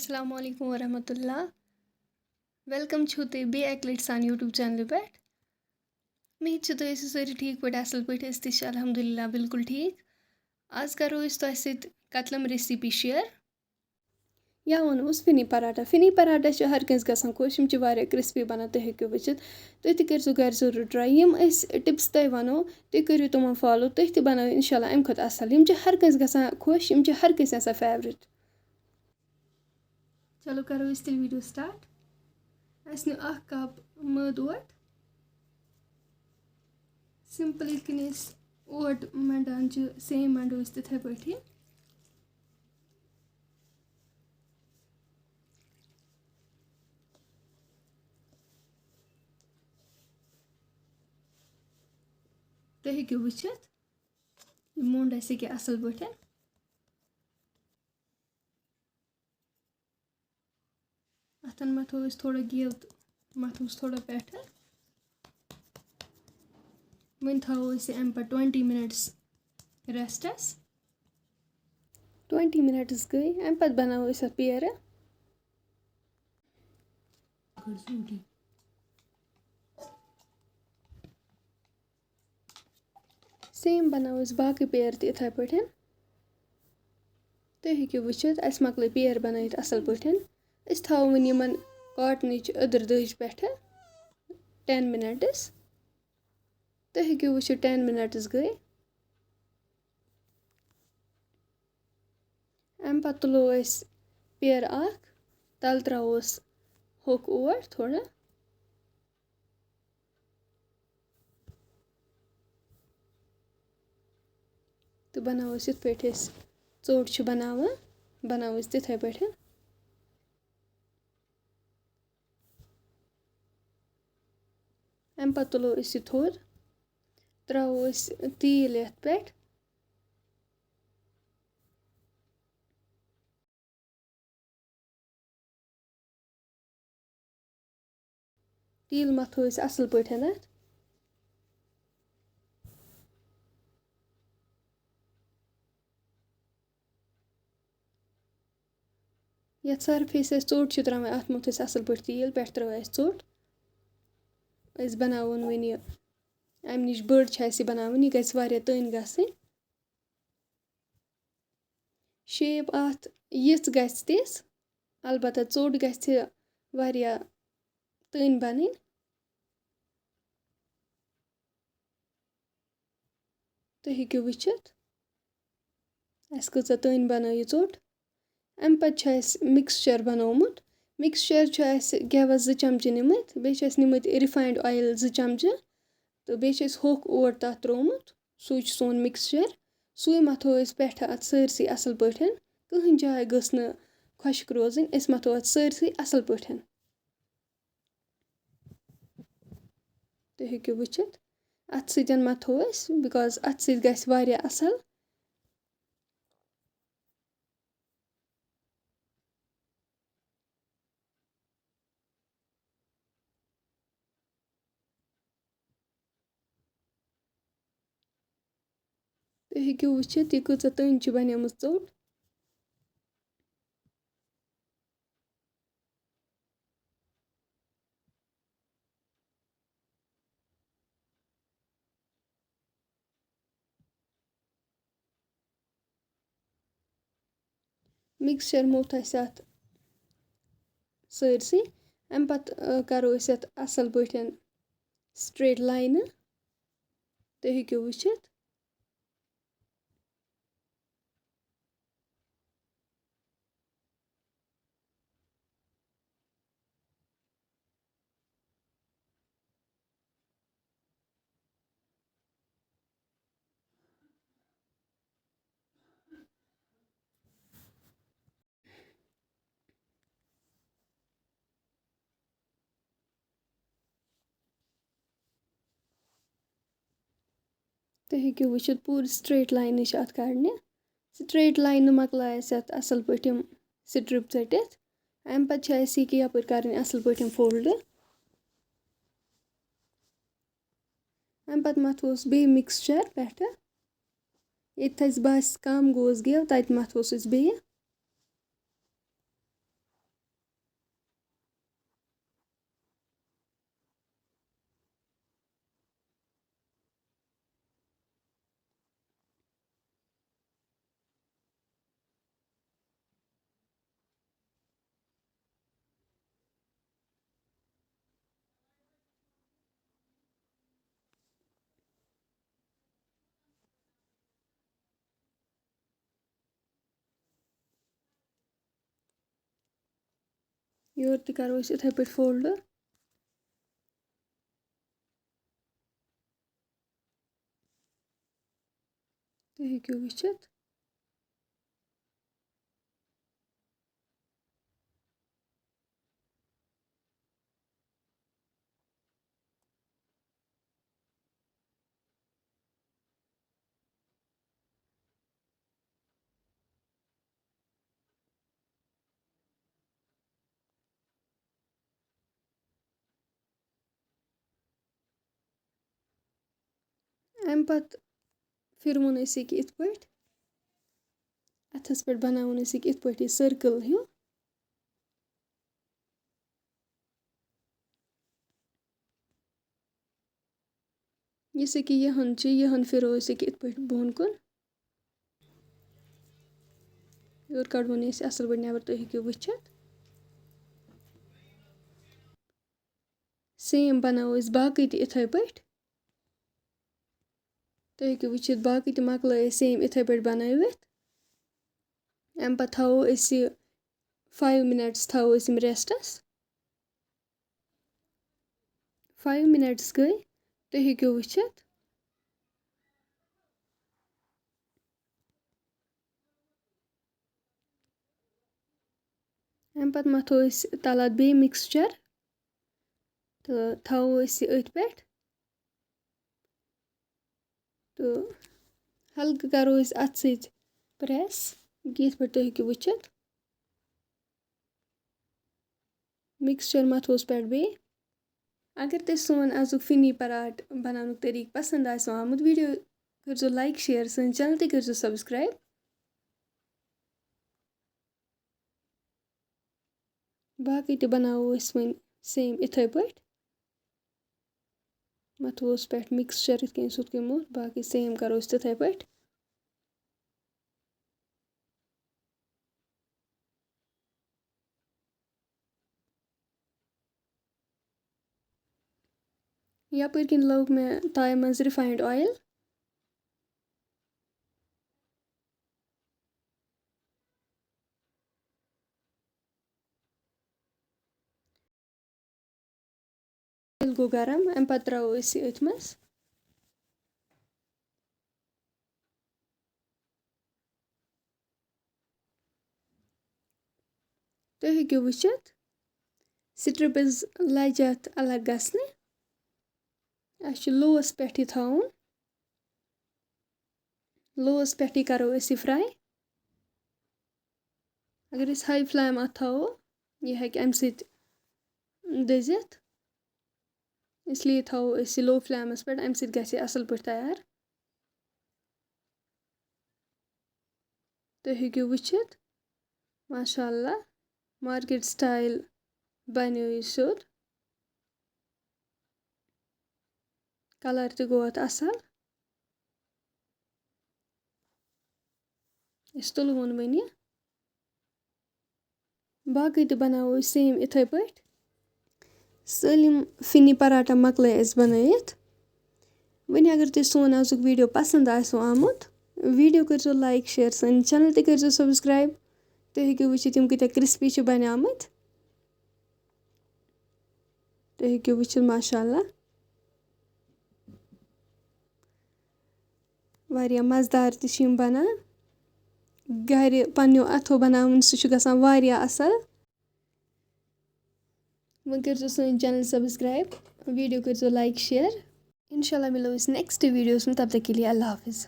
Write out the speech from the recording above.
Assalamu alaikum warahmatullah. Welcome to the Be Athletes on YouTube channel pet. Meet to the sari ठीक पट असल पट इस्तिश अल्हम्दुलिल्लाह बिल्कुल ठीक. आज करो इस तो ऐसे katlam रेसिपी शेयर. या वन उस फिनी पराठा छ हर कंस गसन खुश यम छ वारिया क्रिस्पी बना तुम हेकु वचित तुम ति करजो घर जरूर ट्राई यम अस टिप्स तय वनो तुम करियो तुम फॉलो तुम ति बनाओ इंशाल्लाह अम खत असल यम छ हर कंस गसन खुश यम छ हर कंस आसा फेवरेट. चलो करो इस तिल video start. Us know 1 cup मध ओट सिंपल इस ओट मंडान सेम मंडो तिथे पे तुम हेकु वचित मोंड आसे के असल पे अतन मथो थोड़ा गेव मथोस थोड़ा पे वन थो अम पे 20 मिनट्स रेस्टस 20 मिनट्स गई अम पे बनाओ पेर सेम बनाओ बाकी पेर तिथे पे तुम हेकु वचित अस मकल पेर बनाइत असल पे अस थो वन यमन कॉटनच अदर दज पे 10 मिनट्स तुम हेकु वचित 10 मिनट्स गई अम पे तुलो पेर तल त्रोस होक ओट थोड़ा तो बनाओ इत पे चोट बनाओ तिथे पे अम पे तुलो यह थोद त्रो तील ये पे तील मथो असल पे अत ये सरफेस चोट त्रावान अत मथ असल पे तील पे त्रो चोट बनावन वन अम नश बड़ बनावन यह गि तन गई शेप अत यिच गि तिस अलबत्ता चोट गि तन बन तुम हेकु वचित अस कचा तन बन यह चोट अम पे मिक्सचर बनोमुत मिक्सचर गेवस 2 चमचे निमित बे निमित रिफाइंड ऑयल 2 चमचे तो बे होक ओट तथ त्रोमुत सू सोन मिक्सचर सू मथो पे अत सरसी असल पे कहीं जाए गस न खुश्क रोजन अस मथो अत सरसी असल पे तुम हेकु वचित अत सतन मथो बिकॉज अत सत गि असल तुम हेकु वचित यह कचा तन बनिम चोट मिक्सचर मोथ अत सरसी अम पत करो अत असल पे स्ट्रेट लाइन तुम हेकु वचित तुम हेकु वचित पूरी स्ट्रेट लाइन अत कड़ने स्ट्रेट लाइन मकलायस अत असल पे स्ट्रिप चटित अम पे यपर कर असल पे फोल्ड अम पे मथोस बे मिक्सचर पे ये बास कम गोस गेव तत मथोस बे یورٕ تہِ کَرو أسۍ یِتھَے پٲٹھۍ فولڈٕ. تُہۍ ہیٚکِو وٕچھِتھ. اَمہِ پَتہٕ پھِروُن أسۍ ییٚکہِ یِتھ پٲٹھۍ. اَتھَس پٮ۪ٹھ بَناوُن أسۍ ییٚکہِ یِتھ پٲٹھۍ یہِ سٔرکٕل ہیوٗ. یُس ییٚکہِ یِہَن چھِ یِہَن پھِرو أسۍ ییٚکہِ یِتھ پٲٹھۍ بۄن کُن. یورٕ کَڑوُن أسۍ اَصٕل پٲٹھۍ نٮ۪بر تُہۍ ہیٚکِو وٕچھِتھ. سیم بَناوو أسۍ باقٕے تہِ یِتھَے پٲٹھۍ. تُہۍ ہیٚکِو وٕچھِتھ باقٕے تہِ مۄکلٲے أسۍ سیم یِتھَے پٲٹھۍ بَنٲوِتھ. اَمہِ پَتہٕ تھاوو أسۍ یہِ 5 مِنَٹٕس تھاوو أسۍ یِم رٮ۪سٹَس. 5 مِنَٹٕس گٔے تُہۍ ہیٚکِو وٕچھِتھ. اَمہِ پَتہٕ مَتھو أسۍ تَلہٕ اَتھ بیٚیہِ مِکسچَر تہٕ تھاوو أسۍ یہِ أتھۍ پٮ۪ٹھ. تہٕ ہلکہٕ کَرو أسۍ اَتھٕ سۭتۍ پرٛٮ۪س یِتھ پٲٹھۍ تُہۍ ہیٚکِو وٕچھِتھ. مِکسچَر مَتھوس پٮ۪ٹھ بیٚیہِ. اگر تۄہہِ سون آزُک فِنی پَراٹ بَناونُک طریٖقہٕ پَسنٛد آسیو آمُت ویٖڈیو کٔرۍزیو لایک شِیَر سٲنۍ چَنَل تہِ کٔرۍزیو سبسکرایب. باقٕے تہِ بَناوو أسۍ وۄنۍ سیم یِتھَے پٲٹھۍ. مَتھوس پٮ۪ٹھ مِکسچَر یِتھ کٔنۍ سُتھ کٔنۍ موتھ باقٕے سیم کَرو أسۍ تِتھَے پٲٹھۍ. یَپٲرۍ کِنۍ لوگ مےٚ تایہِ منٛز رِفاینٛڈ آیِل. تیٚلہِ گوٚو گرم اَمہِ پَتہٕ ترٛاوو أسۍ یہِ أتھۍ منٛز. تُہۍ ہیٚکِو وٕچھِتھ سِٹرِپٕز لَجہِ اَتھ الگ گژھنہِ. اَسہِ چھُ لووَس پٮ۪ٹھ یہِ تھاوُن. لووَس پٮ۪ٹھٕے کَرو أسۍ یہِ فرٛاے. اگر أسۍ ہاے فٕلیم اَتھ تھاوو یہِ ہیٚکہِ اَمہِ سۭتۍ دٔزِتھ. اِسلیے تھاوو أسۍ یہِ لو فٕلیمَس پٮ۪ٹھ اَمہِ سۭتۍ گژھِ یہِ اَصٕل پٲٹھۍ تیار. تُہۍ ہیٚکِو وٕچھِتھ ماشاء اللہ مارکیٹ سٹایل بَنیو یہِ سیوٚد. کَلَر تہِ گوٚو اَتھ اَصٕل. أسۍ تُلہون وۄنۍ یہِ. باقٕے تہِ بَناوو أسۍ سیم یِتھَے پٲٹھۍ. سٲلِم فِنی پَراٹا مۄکلٲے اَسہِ بَنٲیِتھ. وۄنۍ اگر تۄہہِ سون آزُک ویٖڈیو پَسنٛد آسیو آمُت ویٖڈیو کٔرۍزیو لایک شِیَر سٲنۍ چَنَل تہِ کٔرۍزیو سبسکرایب. تُہۍ ہیٚکِو وٕچھِتھ یِم کۭتیٛاہ کِرٛسپی چھِ بَنیمٕتۍ. تُہۍ ہیٚکِو وٕچھِتھ ماشاء اللہ واریاہ مَزٕدار تہِ چھِ یِم بَنان. گَرِ پنٛنیو اَتھو بَناوُن سُہ چھُ گژھان واریاہ اَصٕل. وۄنۍ کٔرۍزیو سٲنۍ چَنَل سبسکرایب ویٖڈیو کٔرۍزیو لایک شِیَر. اِنشاء اللہ مِلو أسۍ نٮ۪کسٹ ویٖڈیوَس منٛز تب تک کے لیے اللہ حافِظ.